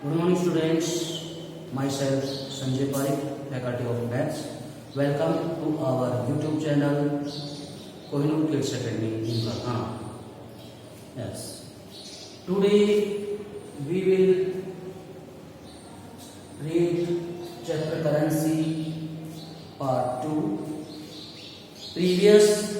Good morning students, myself Sanjay Parikh, Faculty of Maths. Welcome to our YouTube channel Kohinoor Kids Academy in Varhana. Yes. Today we will read chapter Currency part 2. Previous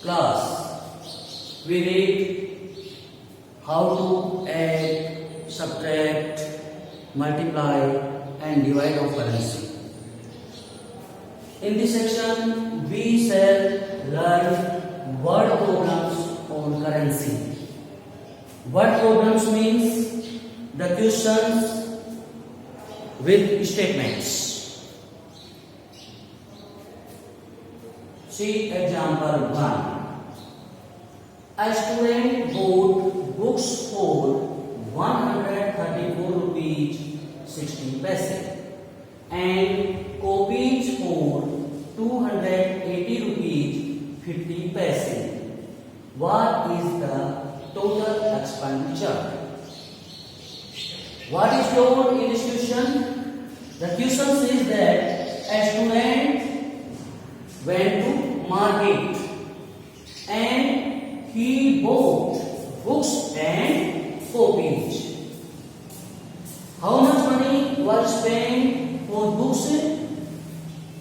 class we read how to add, subtract, multiply and divide of currency. In this section we shall learn word problems on currency. Word problems means the questions with statements. See example 1. A student bought books for 134 rupees 60 paise and copies for 280 rupees 50 paise. What is the total expenditure? What is told in this question? The question says that a student went to market and he bought books and copies. How much money was spent for books?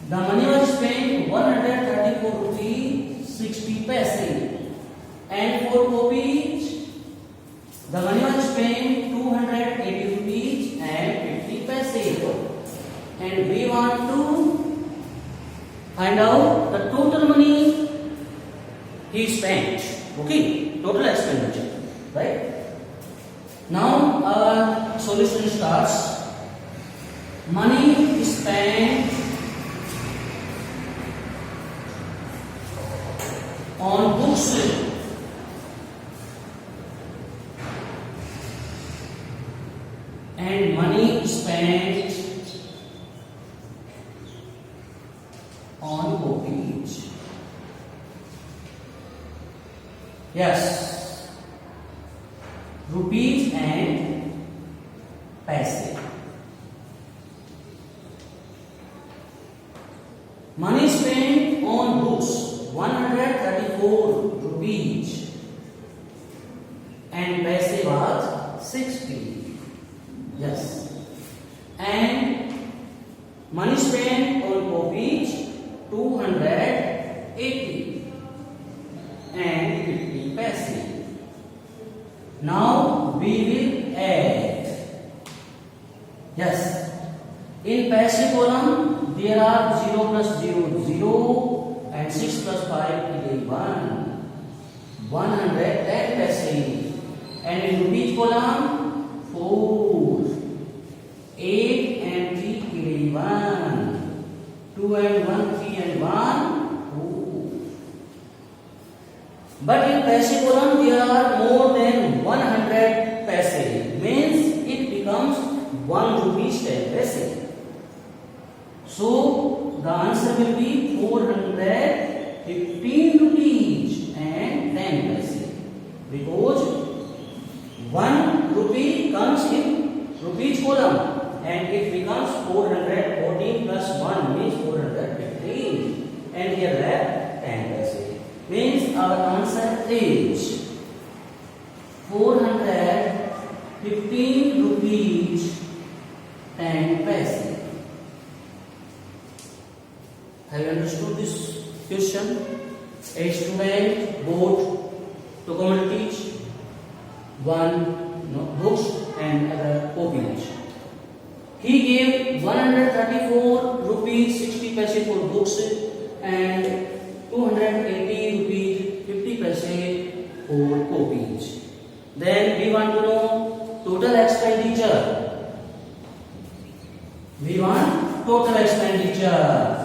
The money was spent 134 rupees 60 paise. And for copies, the money was spent 280 rupees and 50 paise. And we want to find out the total money he spent. Okay, total expenditure, right? Now our solution starts. Money spent on books and money spent on copies. Yes, rupees and paise. Money spent on books 134 rupees and paise was 60. Yes, and money spent on copies 280 and 50 paise. Now we will add. Yes, in paise column there are 0 plus 0 0 and 6 plus 5 11 110 paise. And in rupees column 4 8 and 3 11 2 and 1 3 and 1 2. But in paise column there are more than 100 paise, means it becomes 1 rupees 10 paise. So the answer will be 415 rupees and 10 paise, because 1 rupee comes in rupees column and it becomes 414 plus 1 means 415, and here left 10 paise. Means our answer is 415 rupees 10 paise. Have you understood this question? A student bought two commodities, one books and other copies. He gave 134 rupees 60 paise for books and 280 rupees 50 paise for copies. Then we want to know total expenditure. We want total expenditure.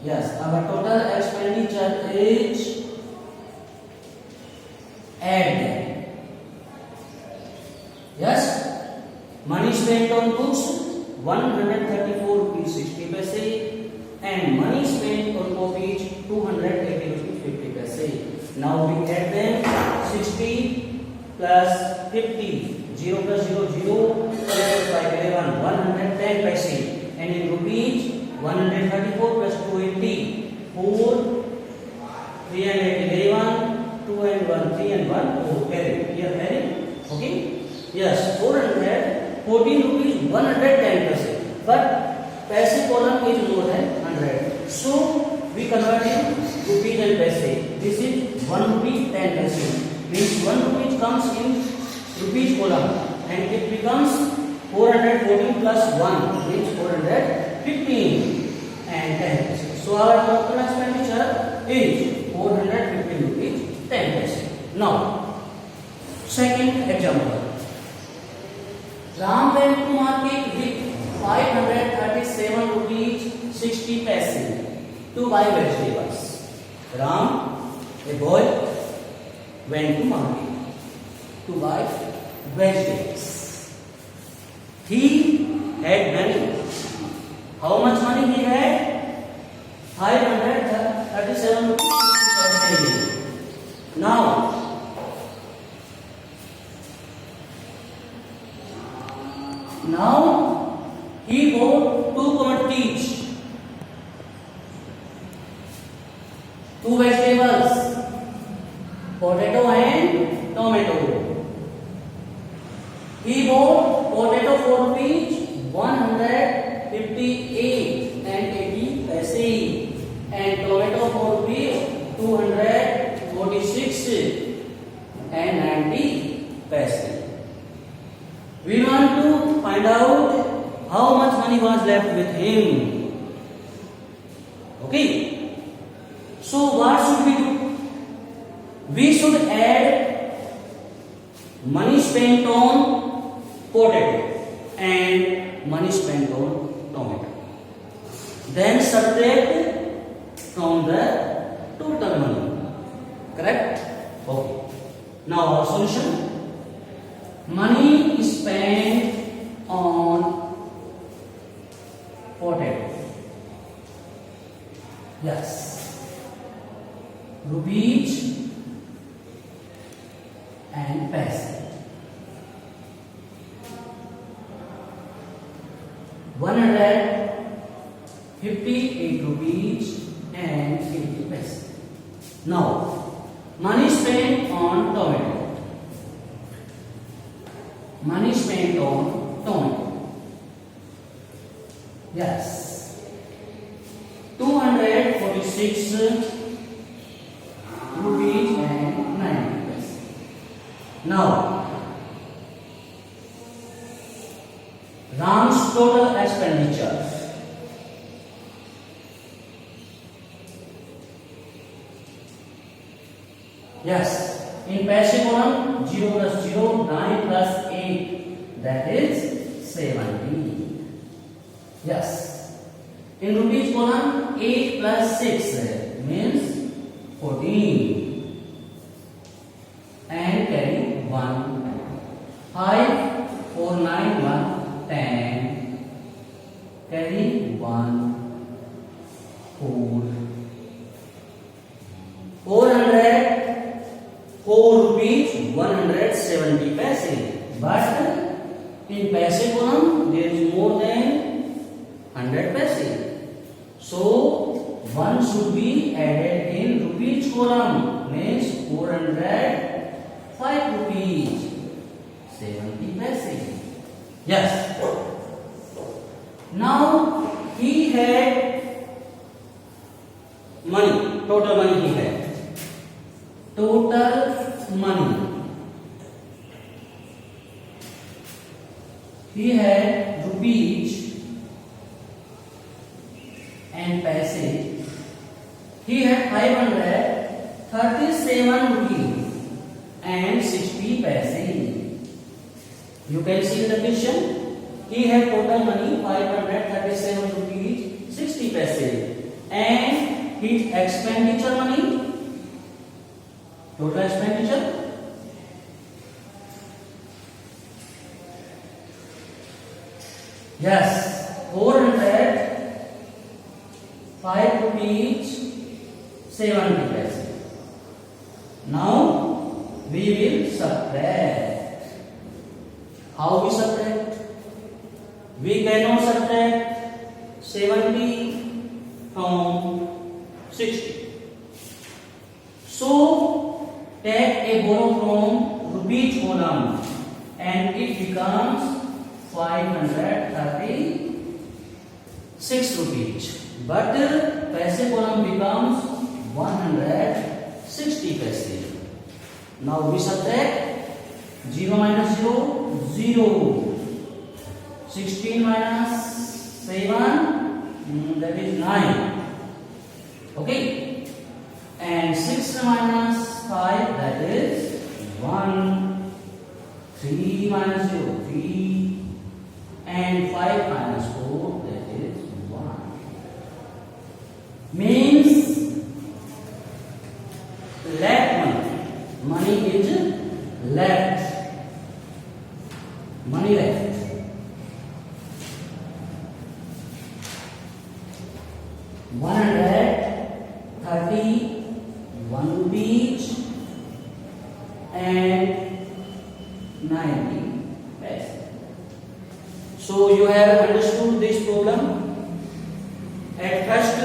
Yes, our total expenditure is add. Yes, money spent on books 134 rupees 60 paise and money spent on copies 280 rupees 50 paise. Now we add them. 60 plus 50, 0 plus 0, 0, 14 rupees 110 paise, but paise column is more than 100. So we convert in rupees and paise. This is 1 rupee 10 paise. Means 1 rupee comes in rupees column and it becomes 414 plus 1 means 415 and 10 paise. So our total expenditure is 415 rupees 10 paise. Now second example. Ram went to market with 537 rupees 60 paise to buy vegetables. Ram, a boy, went to market to buy vegetables. He had money. How much money he had? 537 rupees 60 paise. Now he bought two commodities, two vegetables, potato and tomato. He bought potato for rupees 158 and 80 paise and tomato for rupees 246 and 90 paise. We want to find out how much money was left with him. Okay. So what should we do? We should add money spent on potato and money spent on tomato. Then subtract from the total money. Correct? Okay. Now our solution. Money spent on potato. Yes. Rupees and paise. 158 rupees and 80 paise. Now, money spent on tomato. Money spent on tomato. Yes. 246 rupees and 90 paise. Now, Ram's total expenditure. Yes. In paise column, 0 plus 0, 9 plus 8, that is 70. Yes. In rupees column, 8 plus 6 means 14. And carry 1. 5, 4, 9, 1, 10. Carry 1, 4. 404 rupees 170 paise. But in paise column there is more than 100 paise. So 1 should be added in rupees column. Means 405 rupees 70 paise. Yes. Now he had money. Total money he had. Total money. He had rupees and paise. He had 537 rupees and 60 paise. You can see the question. He had total money 537 rupees 60 paise and his expenditure money. Total expenditure. Yes, 405 rupees 70 paise. Now we will subtract. How we subtract? We cannot subtract 70 from 60. So take a borrow from rupees column and it becomes 536 rupees. But paise column becomes 160 paise. Now we subtract 0 minus 0, 0. 16 minus 7, that is 9. Okay. And 6 minus 5, that is 1. 3 minus 0, 3. And 5 minus 4, that is 1. Means left money. Money is left. Money left. 131 rupees and 90 paise. So you have understood this problem. At first,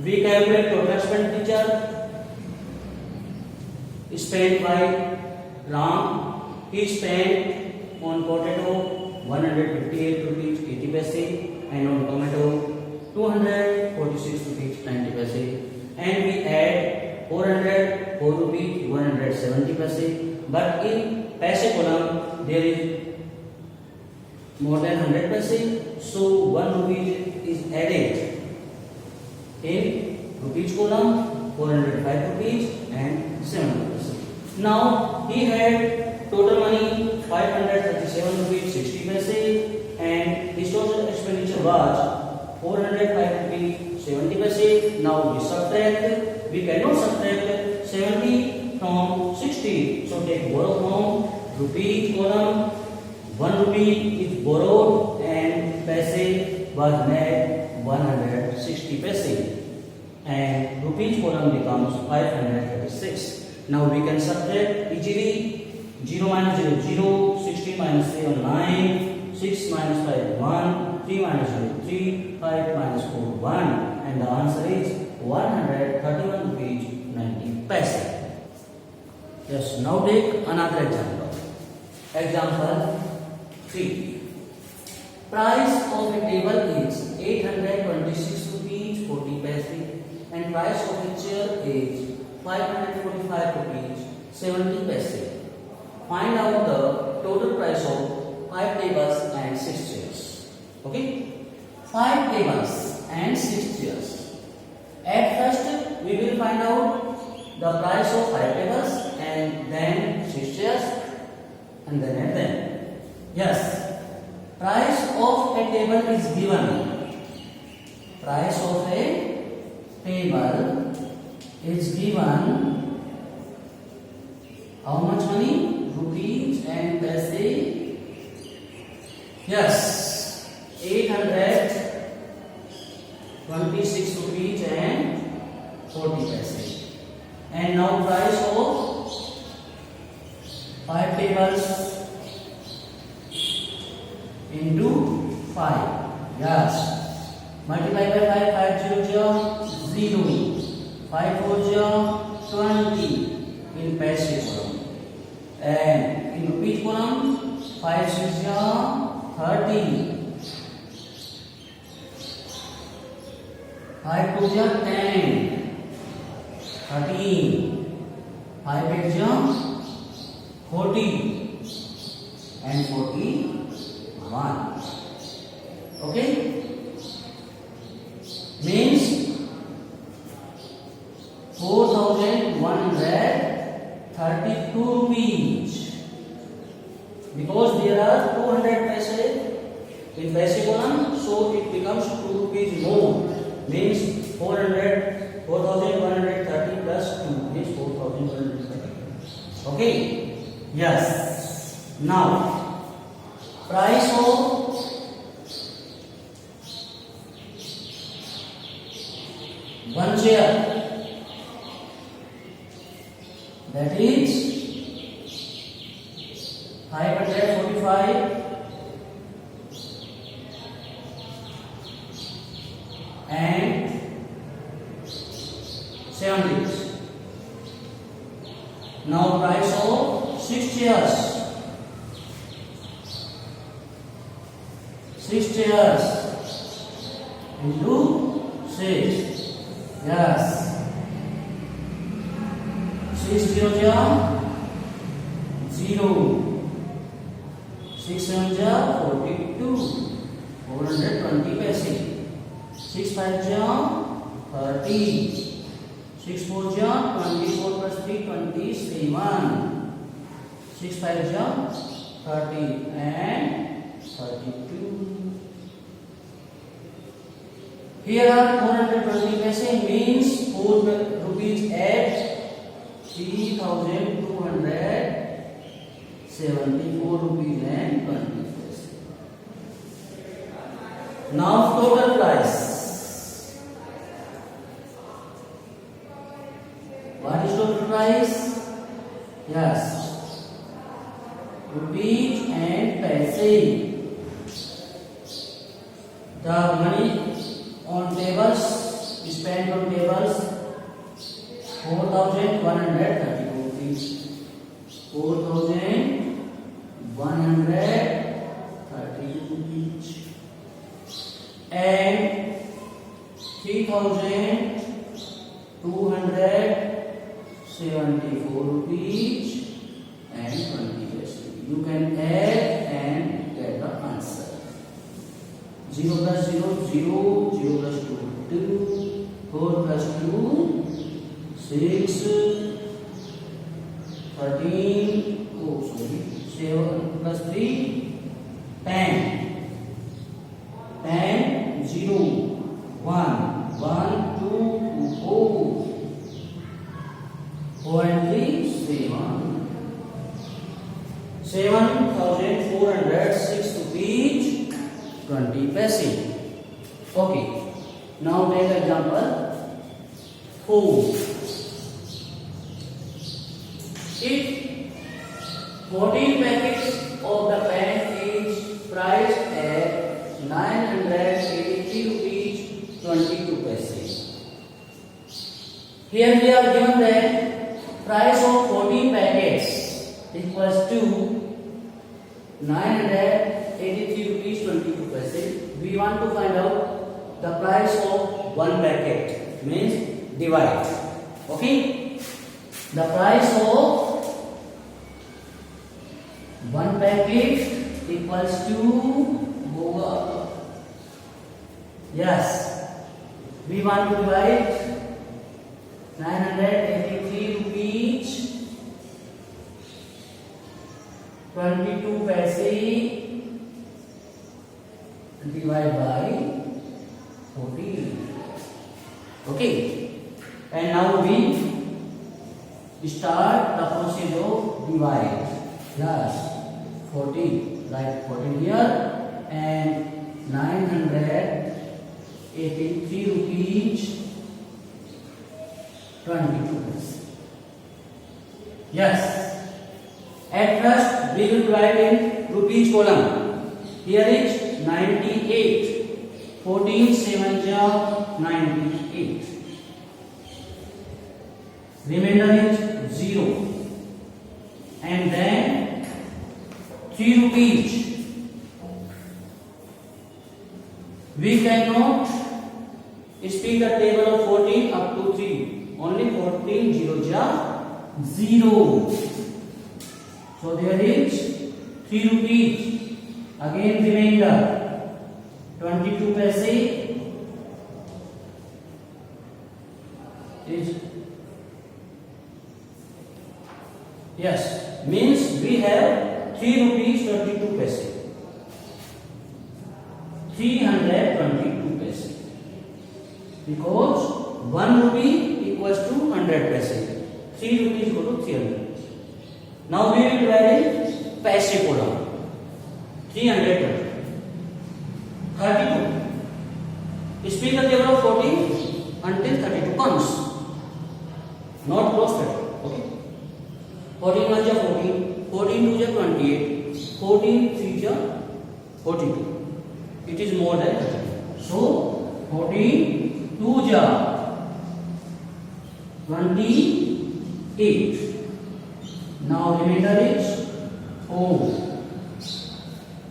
we calculate total expenditure spent by Ram. He spent on potato 158 rupees 80 paise and on tomato 246 rupees 90 paise, and we add 404 rupees 170 paise. But in paise column there is more than 100 paise, so 1 rupee is added in rupees column, 405 rupees and 70 paise. Now he had total money 537 rupees 60 paise and his total expenditure was 405 rupees 70 paise. Now we subtract. We cannot subtract 70 from 60. So take borrow from rupees column. 1 rupee is borrowed and paise was made 160 paise. And rupees column becomes 536. Now we can subtract easily. 0 minus 0, 0. 16 minus 7, 9. 6 minus 5, 1. 3 minus 0, 3, 5 minus 4, 1, and the answer is 131 rupees 90 paise. Yes, now take another example. Example 3. Price of a table is 826 rupees 40 paise and price of a chair is 545 rupees 70 paise. Find out the total price of 5 tables and 6 chairs. Okay, 5 tables and 6 chairs. At first, we will find out the price of 5 tables and then 6 chairs, and then. Yes, price of a table is given. Price of a table is given. How much money? Rupees and paise. Yes. 826 rupees and 40 paise. And now price of 5 tables into 5. Yes. Multiply by 5, 5 0 0. 5 4 20 in paise column. And in rupees column 5 6 30. 5 2 10, 13, 5 8 40 and 41. Okay, means 4,132 rupees, because there are 200 paise in paise column, so it becomes 2 rupees more. Means 4,130 plus 2 is 4,130. Okay. Yes. Now, price of one chair, that is 545 and 70. Now price of 6 chairs, 6 chairs into 6. Yes. 6 0 0. 6 7 42. 420 पैसे. 6 5 30. 6 4 24 plus 3 27. 6 5 30 and 32. Here are 420 paise means 4 rupees at 3,274 rupees and 20 paise. Now total price. What is total price? Yes, rupees and paise. The money on tables, spent on tables, 4,130 rupees. 4,130 rupees. And 3,274 rupees and 20 paise. You can add and get the answer. 0 plus 0, 0, 0 plus 2, 2, 4 plus 2, 6, 13, 7 plus 3, 10, 0, 1, 1, 2, 4, 4 and 3, 7, 7,406 rupees 20 paise. Okay. Now take example 4. If 14 packets of the pen is priced at 983 rupees 22 paise. Here we are given that price of 14 packets equals to 983 rupees 22 paise. We want to find out the price of one packet, means divide. Okay, the price of one packet equals to yes, we want to divide 983 rupees 22 paise divide by 14. Okay, and now we start the process of divide. Yes, 14, like 14 here, and 983 rupees 22 paise. Yes, at first we will divide in rupees column. Here is 98. 14 7 98. Remainder is 0. And then 3 rupees. We cannot speak the table of 14 up to 3. Only 14 0 0. So there is 3 rupees. Again remainder 22 paise is yes, means we have 3 rupees 22 paise. 322 paise, because 1 rupee equals to 100 paise. 3 rupees go to 300. Now we will divide in paise column. 320. 32. Speak the table of 14 until 32 comes. Not close 30. Okay. 14 1 is 14. 14 2 is 28. 14 3 is 42. It is more than 30. So 14 2 is 28. Now remainder is 4.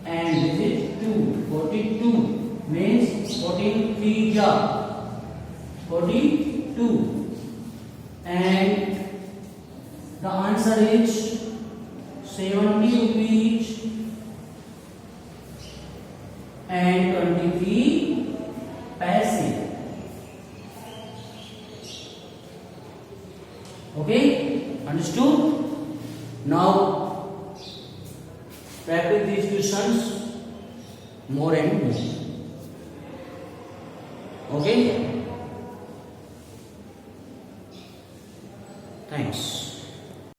And this is 2. 14 42 means 14 3 42, and the answer is 70 rupees and 23 paise. Okay, understood? Now practice these questions more and more. Okay.